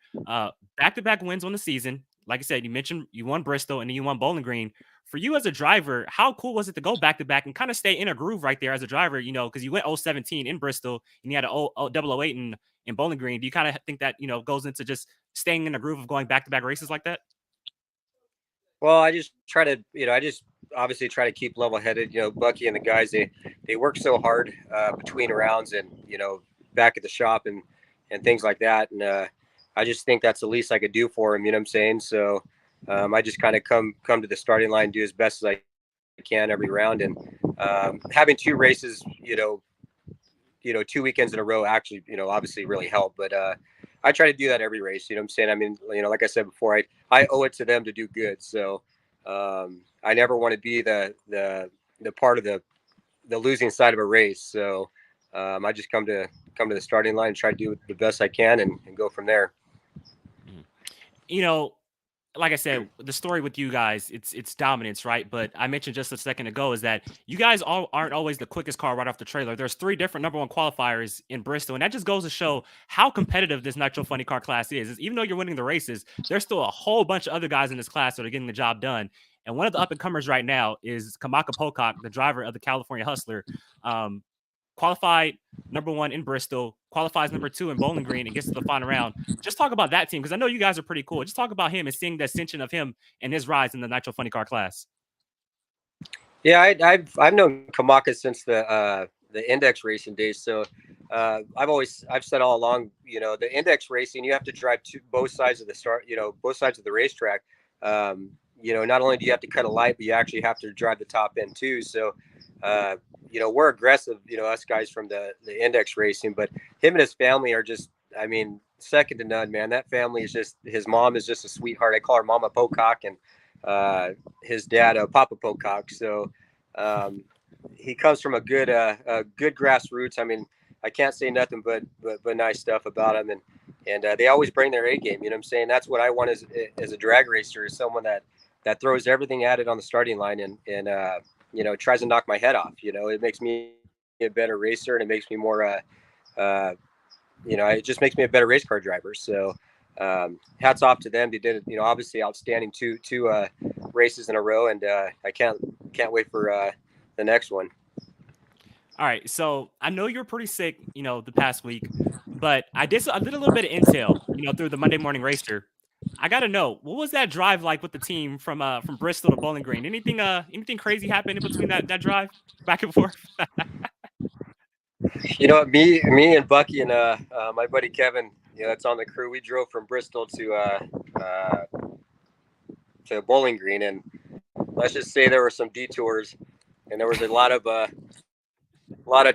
Back-to-back wins on the season. Like I said, you mentioned you won Bristol and then you won Bowling Green. For you as a driver, how cool was it to go back-to-back and kind of stay in a groove right there as a driver, you know, because you went 017 in Bristol and you had a 008 in Bowling Green. Do you kind of think that, you know, goes into just staying in a groove of going back-to-back races like that? Well, I just try to, obviously try to keep level-headed. You know, Bucky and the guys, they work so hard between rounds and, back at the shop and things like that. And I just think that's the least I could do for him. You know what I'm saying? So I just kind of come to the starting line, do as best as I can every round. And having two races, 2 weekends in a row actually, obviously really helped. But I try to do that every race. You know what I'm saying? I mean, like I said before, I owe it to them to do good. So I never want to be the part of the losing side of a race. So I just come to the starting line and try to do the best I can and go from there. Like I said, the story with you guys, it's dominance, right? But I mentioned just a second ago is that you guys aren't always the quickest car right off the trailer. There's 3 different number 1 qualifiers in Bristol, and that just goes to show how competitive this Nitro Funny Car class is. Even though you're winning the races, there's still a whole bunch of other guys in this class that are getting the job done. And one of the up-and-comers right now is Kamaka Pocock, the driver of the California Hustler. Qualified number 1 in Bristol, qualifies number 2 in Bowling Green, and gets to the final round. Just talk about that team, because I know you guys are pretty cool. Just talk about him and seeing the ascension of him and his rise in the Nitro Funny Car class. Yeah, I've known Kamaka since the index racing days. So I've said all along, the index racing, you have to drive to both sides of the start, both sides of the racetrack. Not only do you have to cut a light, but you actually have to drive the top end too. So, we're aggressive, us guys from the index racing, but him and his family are just, I mean, second to none, man. That family is just, his mom is just a sweetheart. I call her Mama Pocock, and his dad, Papa Pocock. So, he comes from a good grassroots. I mean, I can't say nothing but nice stuff about him, and they always bring their A game. You know what I'm saying? That's what I want as a drag racer, is someone that throws everything at it on the starting line and tries to knock my head off. It makes me a better racer, and it makes me more it just makes me a better race car driver. So hats off to them. They did, obviously outstanding two races in a row, and I can't wait for the next one. All right, so I know you're pretty sick, the past week, but I did a little bit of intel, through the Monday Morning Racer. I gotta know, what was that drive like with the team from Bristol to Bowling Green? Anything crazy happened in between that drive back and forth? Me and Bucky and my buddy Kevin, that's on the crew. We drove from Bristol to Bowling Green, and let's just say there were some detours, and there was a lot of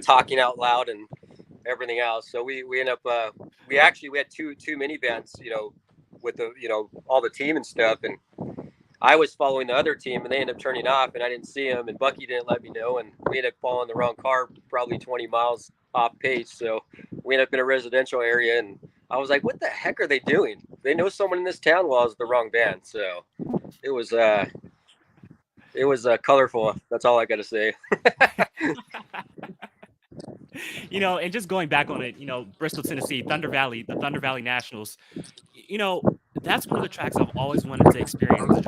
talking out loud and everything else. So we ended up we had two minivans, with the all the team and stuff, and I was following the other team, and they ended up turning off, and I didn't see them, and Bucky didn't let me know, and we ended up following the wrong car, probably 20 miles off pace. So we ended up in a residential area, and I was like, what the heck are they doing? They know someone in this town. Well, I was the wrong van. So it was colorful. That's all I got to say. And just going back on it, Bristol, Tennessee, the Thunder Valley Nationals, that's one of the tracks I've always wanted to experience.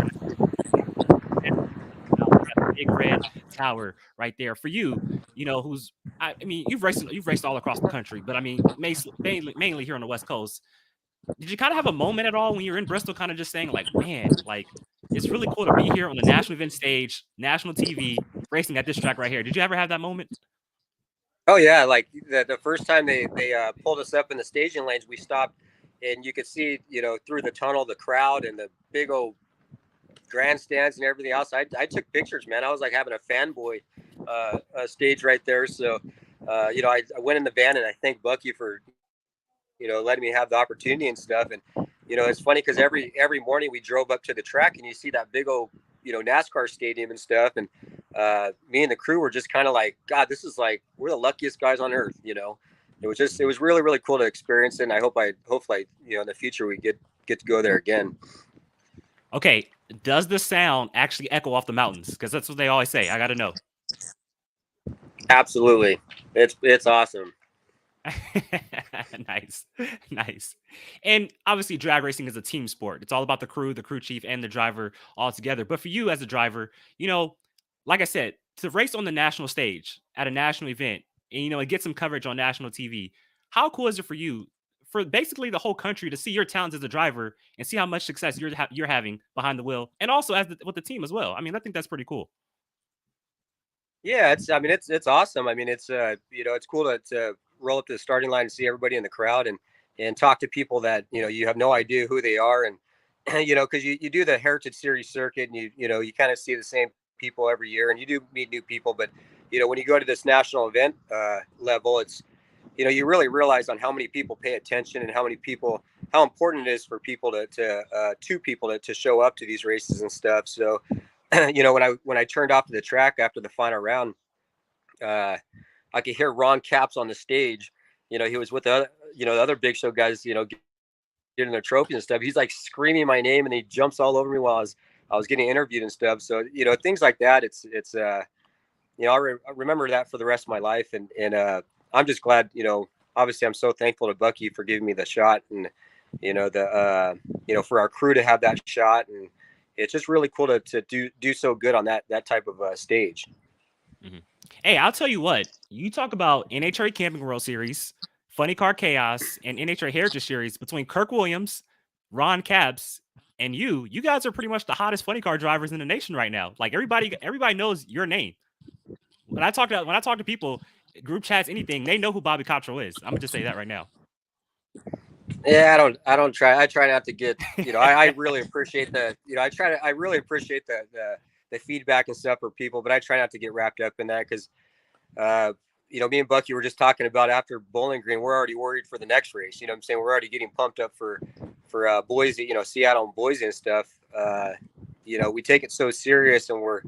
Big red tower right there for you, you've raced all across the country, but I mean, mainly here on the West Coast. Did you kind of have a moment at all when you're in Bristol, kind of just saying like, man, like it's really cool to be here on the national event stage, national TV, racing at this track right here? Did you ever have that moment? Oh yeah, like the first time they pulled us up in the staging lanes, we stopped, and you could see through the tunnel the crowd and the big old grandstands and everything else. I took pictures, man. I was like having a fanboy stage right there. So I went in the van, and I thank Bucky for letting me have the opportunity and stuff. And it's funny because every morning we drove up to the track, and you see that big old NASCAR stadium and stuff, and me and the crew were just kind of like, God, this is like, we're the luckiest guys on earth. It was really, really cool to experience it, and hopefully in the future we get to go there again. Okay, does the sound actually echo off the mountains? Because that's what they always say. I got to know. Absolutely. It's awesome. Nice. And obviously drag racing is a team sport. It's all about the crew chief, and the driver all together. But for you as a driver, like I said, to race on the national stage at a national event and, and get some coverage on national TV, how cool is it for you, for basically the whole country, to see your talents as a driver and see how much success you're having behind the wheel, and also with the team as well? I mean, I think that's pretty cool. Yeah, it's awesome. I mean, it's it's cool to roll up to the starting line and see everybody in the crowd, and talk to people that you have no idea who they are, and because you do the Heritage Series circuit, and you kind of see the same people every year, and you do meet new people, but when you go to this national event level, it's you really realize on how many people pay attention, and how important it is for people to show up to these races and stuff. So when I turned off to the track after the final round, I could hear Ron Capps on the stage. He was with the other big show guys, getting their trophies and stuff. He's like screaming my name, and he jumps all over me while I was getting interviewed and stuff. So things like that. I remember that for the rest of my life, and I'm just glad. Obviously, I'm so thankful to Bucky for giving me the shot, and for our crew to have that shot, and it's just really cool to do so good on that type of stage. Mm-hmm. Hey, I'll tell you what, you talk about NHRA Camping World Series, Funny Car Chaos, and NHRA Heritage Series. Between Kirk Williams, Ron Capps, and you guys are pretty much the hottest funny car drivers in the nation right now. Like everybody knows your name. When I talk to people, group chats, anything, they know who Bobby Cottrell is. I'm gonna just say that right now. Yeah, I don't try. I try not to get, I really appreciate I really appreciate the feedback and stuff for people, but I try not to get wrapped up in that because, me and Bucky were just talking about after Bowling Green, we're already worried for the next race. You know what I'm saying? We're already getting pumped up for Boise, Seattle and Boise and stuff. We take it so serious, and we're,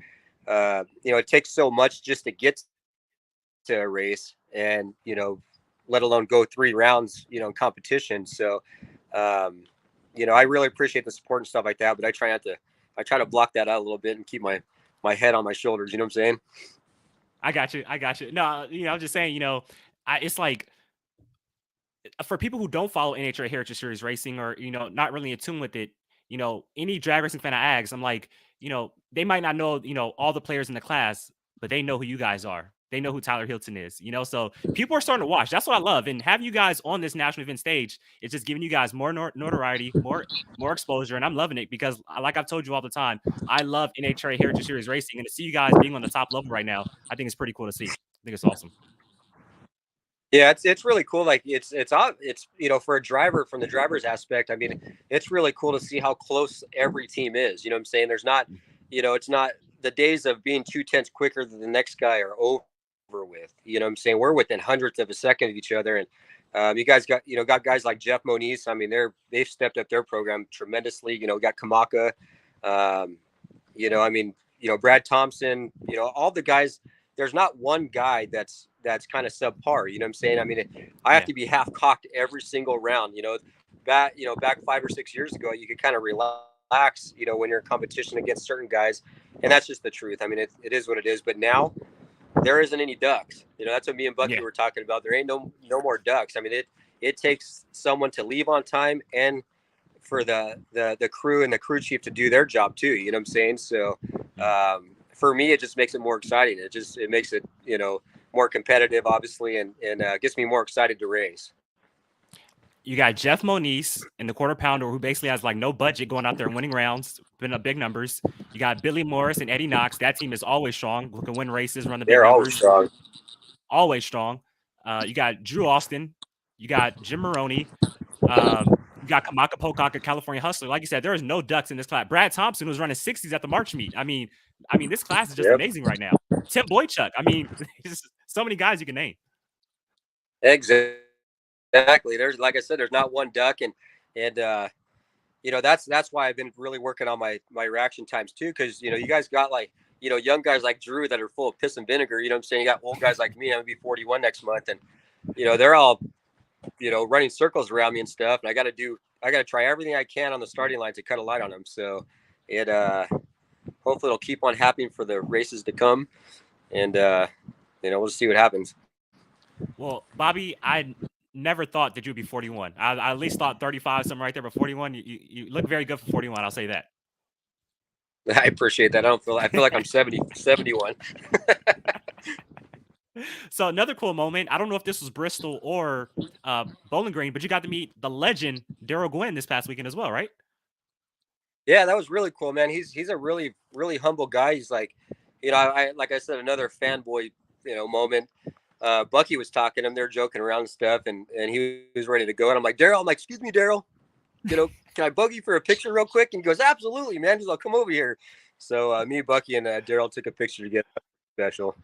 it takes so much just to get to a race, and let alone go 3 rounds, in competition. So, I really appreciate the support and stuff like that, but I try to block that out a little bit and keep my head on my shoulders. You know what I'm saying? I got you. No, I'm just saying, it's like, for people who don't follow NHRA Heritage Series racing, or, not really in tune with it, any drag racing fan I ask, I'm like, they might not know, all the players in the class, but they know who you guys are. They know who Tyler Hilton is, so people are starting to watch. That's what I love. And having you guys on this national event stage, it's just giving you guys more notoriety, more exposure. And I'm loving it because, like I've told you all the time, I love NHRA Heritage Series racing. And to see you guys being on the top level right now, I think it's pretty cool to see. I think it's awesome. Yeah, it's really cool. Like it's for a driver, from the driver's aspect, I mean, it's really cool to see how close every team is. You know what I'm saying? There's not, it's not, the days of being 2/10 quicker than the next guy are over with. You know what I'm saying? We're within hundredths of a second of each other. And you guys got guys like Jeff Moniz. I mean, they've stepped up their program tremendously. Got Kamaka, Brad Thompson, all the guys. There's not one guy that's kind of subpar. You know what I'm saying? I mean, I have to be half cocked every single round. Back 5 or 6 years ago, you could kind of relax, when you're in competition against certain guys, and that's just the truth. I mean, it is what it is. But now there isn't any ducks. That's what me and Bucky were talking about. There ain't no more ducks. I mean, it takes someone to leave on time, and for the crew and the crew chief to do their job too. You know what I'm saying? So, for me, it just makes it more exciting. It makes it, more competitive, obviously, and gets me more excited to race. You got Jeff Moniz in the quarter pounder, who basically has like no budget, going out there and winning rounds, putting up big numbers. You got Billy Morris and Eddie Knox. That team is always strong. Who can win races, run the big They're numbers. Always strong. You got Drew Austin. You got Jim Maroney. You got Kamaka Pocock, a California hustler. Like you said, there is no ducks in this class. Brad Thompson was running 60s at the March meet. I mean, this class is just amazing right now. Tim Boychuk. I mean, just so many guys you can name. Exactly. There's, like I said, there's not one duck, and that's why I've been really working on my reaction times too, because you guys got like young guys like Drew that are full of piss and vinegar. You know what I'm saying? You got old guys like me. I'm gonna be 41 next month, and they're all running circles around me and stuff, and I got to try everything I can on the starting line to cut a light on them. So it hopefully it'll keep on happening for the races to come, and we'll just see what happens. Well, Bobby, I never thought that you'd be 41. I at least thought 35, something right there, but 41, you look very good for 41. I'll say that. I appreciate that. I feel like I'm 71. So another cool moment, I don't know if this was Bristol or Bowling Green, but you got to meet the legend Daryl Gwynn this past weekend as well, right? Yeah, that was really cool, man. He's a really, really humble guy. He's like, I like I said, another fanboy, moment. Bucky was talking to him, they're joking around and stuff, and he was ready to go. And I'm like, Daryl, excuse me, Daryl, can I bug you for a picture real quick? And he goes, absolutely, man. He's like, come over here. So me, Bucky, and Daryl took a picture together. Special.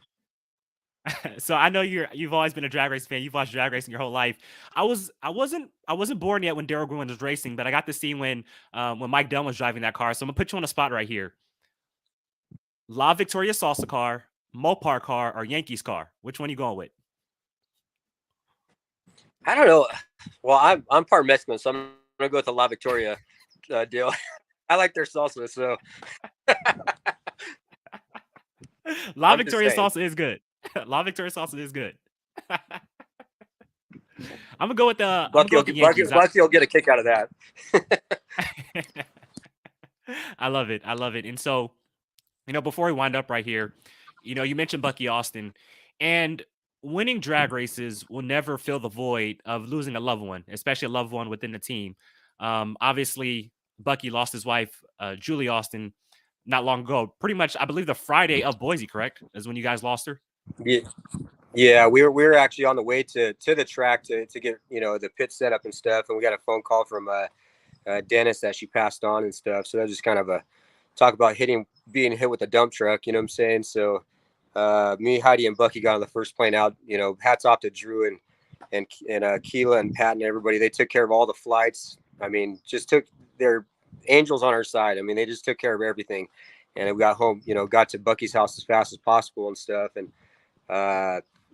So I know you've always been a drag racing fan. You've watched drag racing your whole life. I wasn't born yet when Daryl Gwynn was racing, but I got to see when Mike Dunn was driving that car. So I'm gonna put you on the spot right here. La Victoria Salsa car, Mopar car, or Yankees car? Which one are you going with? I don't know. Well, I'm part Mexican, so I'm gonna go with the La Victoria deal. I like their salsa, so La Victoria salsa is good. La Victoria salsa is good. I'm gonna go with the Yankees. Bucky will get a kick out of that. I love it. And so, before we wind up right here, you mentioned Bucky Austin, and winning drag races will never fill the void of losing a loved one, especially a loved one within the team. Obviously, Bucky lost his wife, Julie Austin, not long ago. Pretty much, I believe the Friday of Boise, correct, is when you guys lost her? Yeah, we were actually on the way to the track to get, you know, the pit set up and stuff, and we got a phone call from Dennis that she passed on and stuff. So that was just kind of a talk about being hit with a dump truck. You know what I'm saying? So me, Heidi, and Bucky got on the first plane out. You know, hats off to Drew and Keela and Pat and everybody. They took care of all the flights. I mean, just took their angels on our side. I mean, they just took care of everything. And we got home, you know, got to Bucky's house as fast as possible and stuff. And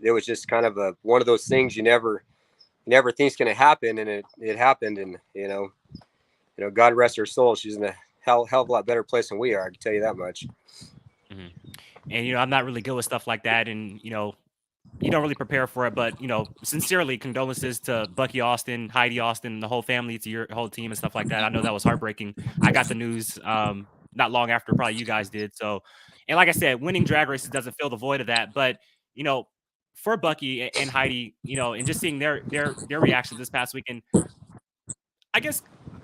it was just kind of one of those things you never think's going to happen, and it happened. And you know, God rest her soul. She's in a hell of a lot better place than we are. I can tell you that much. Mm-hmm. And you know, I'm not really good with stuff like that, and you know, you don't really prepare for it. But you know, sincerely, condolences to Bucky Austin, Heidi Austin, the whole family, to your whole team and stuff like that. I know that was heartbreaking. I got the news not long after probably you guys did. So, and like I said, winning drag races doesn't fill the void of that. But you know, for Bucky and Heidi, you know, and just seeing their reactions this past weekend, I guess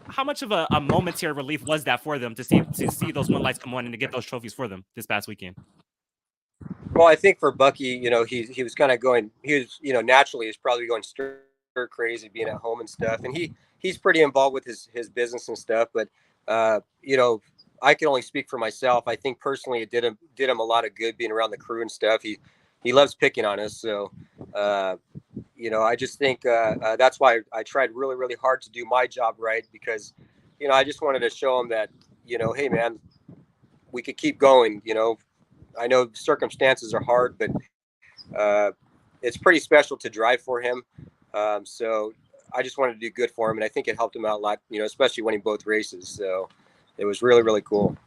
how much of a momentary relief was that for them to see those one lights come on and to get those trophies for them this past weekend? Well, I think for Bucky, you know, he was kind of going, he was, you know, naturally he's probably going stir crazy being at home and stuff, and he's pretty involved with his business and stuff. But you know, I can only speak for myself. I think personally it did him a lot of good being around the crew and stuff. He loves picking on us, so you know, I just think that's why I tried really, really hard to do my job right, because, you know, I just wanted to show him that, you know, hey man, we could keep going. You know, I know circumstances are hard, but it's pretty special to drive for him. So I just wanted to do good for him, and I think it helped him out a lot, you know, especially winning both races. So it was really, really cool.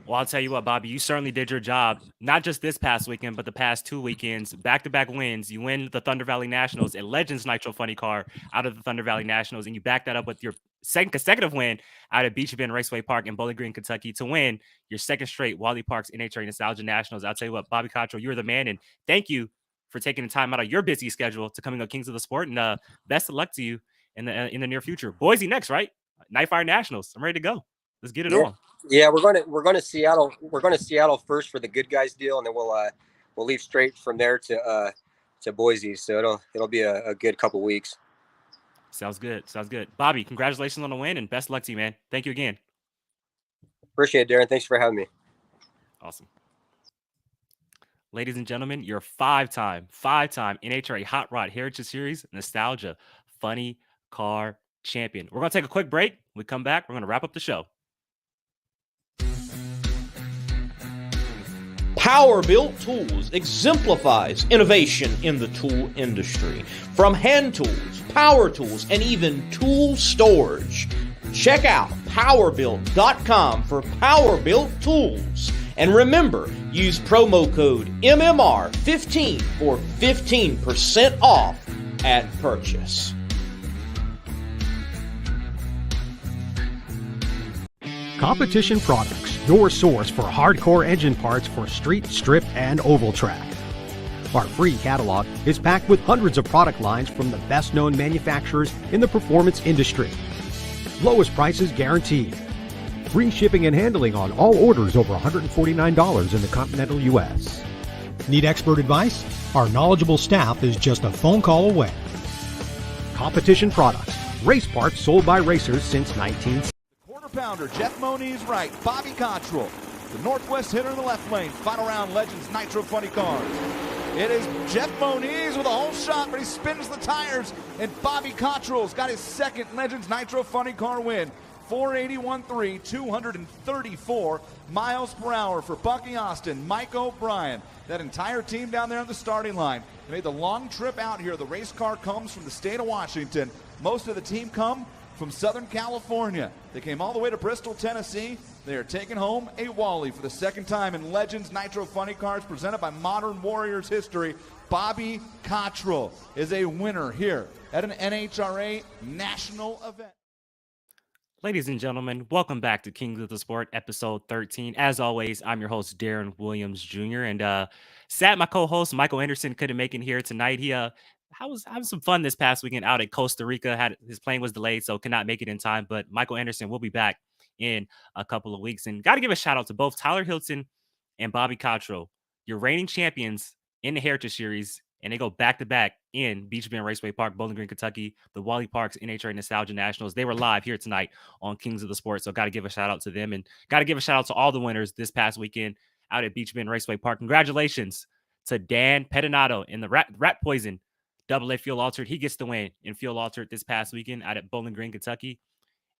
Well, I'll tell you what, Bobby, you certainly did your job, not just this past weekend, but the past 2 weekends, back-to-back wins. You win the Thunder Valley Nationals, a Legends Nitro Funny Car out of the Thunder Valley Nationals, and you back that up with your second consecutive win out of Beach Bend Raceway Park in Bowling Green, Kentucky, to win your second straight Wally Parks NHRA Nostalgia Nationals. I'll tell you what, Bobby Cottrell, you're the man, and thank you for taking the time out of your busy schedule to coming on Kings of the Sport, and best of luck to you in the near future. Boise next, right? Nightfire Nationals. I'm ready to go. Let's get it on. Yeah, we're going to Seattle. We're going to Seattle first for the Good Guys deal, and then we'll leave straight from there to Boise. So it'll be a good couple weeks. Sounds good. Bobby, congratulations on the win and best luck to you, man. Thank you again. Appreciate it, Darren. Thanks for having me. Awesome. Ladies and gentlemen, your five-time NHRA Hot Rod Heritage Series Nostalgia Funny Car Champion. We're going to take a quick break. When we come back, we're going to wrap up the show. Power-Built Tools exemplifies innovation in the tool industry. From hand tools, power tools, and even tool storage. Check out powerbuilt.com for Power-Built Tools. And remember, use promo code MMR15 for 15% off at purchase. Competition Products, your source for hardcore engine parts for street, strip, and oval track. Our free catalog is packed with hundreds of product lines from the best-known manufacturers in the performance industry. Lowest prices guaranteed. Free shipping and handling on all orders over $149 in the continental U.S. Need expert advice? Our knowledgeable staff is just a phone call away. Competition Products, race parts sold by racers since 1960. Pounder, Jeff Moniz right, Bobby Cottrell, the Northwest hitter in the left lane, final round Legends Nitro Funny Cars. It is Jeff Moniz with a whole shot, but he spins the tires, and Bobby Cottrell's got his second Legends Nitro Funny Car win. 481.3, 234 miles per hour for Bucky Austin, Mike O'Brien, that entire team down there on the starting line. They made the long trip out here. The race car comes from the state of Washington. Most of the team come from Southern California. They came all the way to Bristol, Tennessee. They are taking home a Wally for the second time in Legends Nitro Funny Cars presented by Modern Warriors History. Bobby Cottrell is a winner here at an NHRA national event. Ladies and gentlemen, welcome back to Kings of the Sport, episode 13. As always, I'm your host, Darren Williams Jr. And sad my co-host, Michael Anderson, couldn't make it here tonight. He I was having some fun this past weekend out at Costa Rica. His plane was delayed, so could not make it in time. But Michael Anderson will be back in a couple of weeks. And got to give a shout out to both Tyler Hilton and Bobby Cottrell, your reigning champions in the Heritage Series, and they go back-to-back in Beach Bend Raceway Park, Bowling Green, Kentucky. The Wally Parks NHRA Nostalgia Nationals. They were live here tonight on Kings of the Sport, so got to give a shout-out to them, and got to give a shout-out to all the winners this past weekend out at Beach Bend Raceway Park. Congratulations to Dan Pedinato in the Rat Poison Double A Fuel Altered. He gets the win in Fuel Altered this past weekend out at Bowling Green, Kentucky.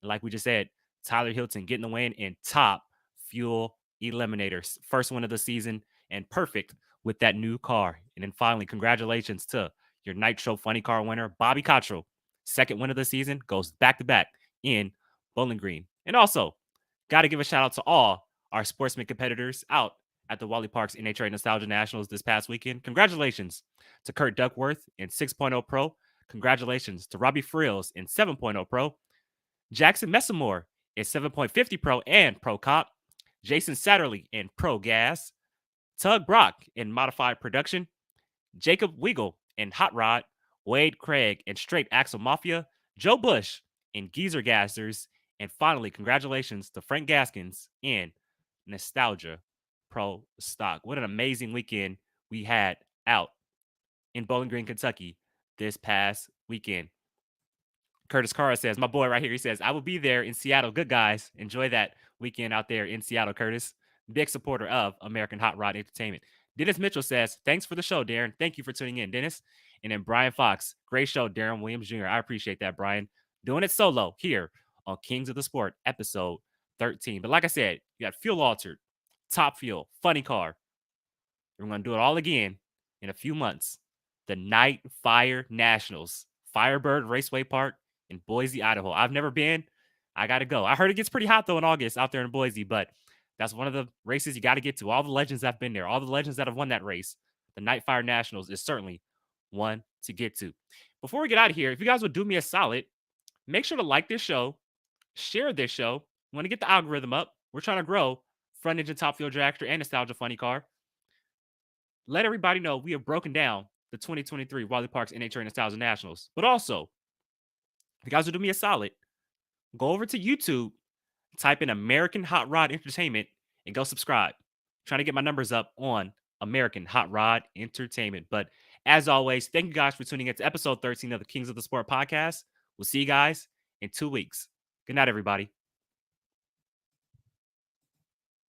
And like we just said, Tyler Hilton getting the win in Top Fuel Eliminators. First win of the season, and perfect with that new car. And then finally, congratulations to your Nitro Funny Car winner, Bobby Cottrell. Second win of the season, goes back-to-back in Bowling Green. And also, got to give a shout-out to all our sportsman competitors out at the Wally Parks NHRA Nostalgia Nationals this past weekend. Congratulations to Kurt Duckworth in 6.0 Pro. Congratulations to Robbie Frills in 7.0 Pro. Jackson Messamore in 7.50 Pro and Pro Cop. Jason Satterley in Pro Gas. Tug Brock in Modified Production. Jacob Weagle in Hot Rod. Wade Craig in Straight Axle Mafia. Joe Bush in Geezer Gassers. And finally, congratulations to Frank Gaskins in Nostalgia Pro Stock. What an amazing weekend we had out in Bowling Green, Kentucky this past weekend. Curtis Carr says, my boy right here, he says, I will be there in Seattle. Good guys. Enjoy that weekend out there in Seattle, Curtis. Big supporter of American Hot Rod Entertainment. Dennis Mitchell says, thanks for the show, Darren. Thank you for tuning in, Dennis. And then Brian Fox, great show, Darren Williams Jr. I appreciate that, Brian. Doing it solo here on Kings of the Sport, episode 13. But like I said, you got Fuel Altered, Top Fuel, Funny Car. We're going to do it all again in a few months. The Night Fire Nationals, Firebird Raceway Park in Boise, Idaho. I've never been. I got to go. I heard it gets pretty hot, though, in August out there in Boise, but that's one of the races you got to get to. All the legends that have been there, all the legends that have won that race, the Night Fire Nationals is certainly one to get to. Before we get out of here, if you guys would do me a solid, make sure to like this show, share this show. We want to get the algorithm up. We're trying to grow Front Engine Top Fuel Dragster and Nostalgia Funny Car. Let everybody know we have broken down the 2023 Wally Parks NHRA Nostalgia Nationals. But also, if you guys would do me a solid, go over to YouTube, type in American Hot Rod Entertainment, and go subscribe. I'm trying to get my numbers up on American Hot Rod Entertainment. But as always, thank you guys for tuning in to episode 13 of the Kings of the Sport podcast. We'll see you guys in 2 weeks. Good night, everybody.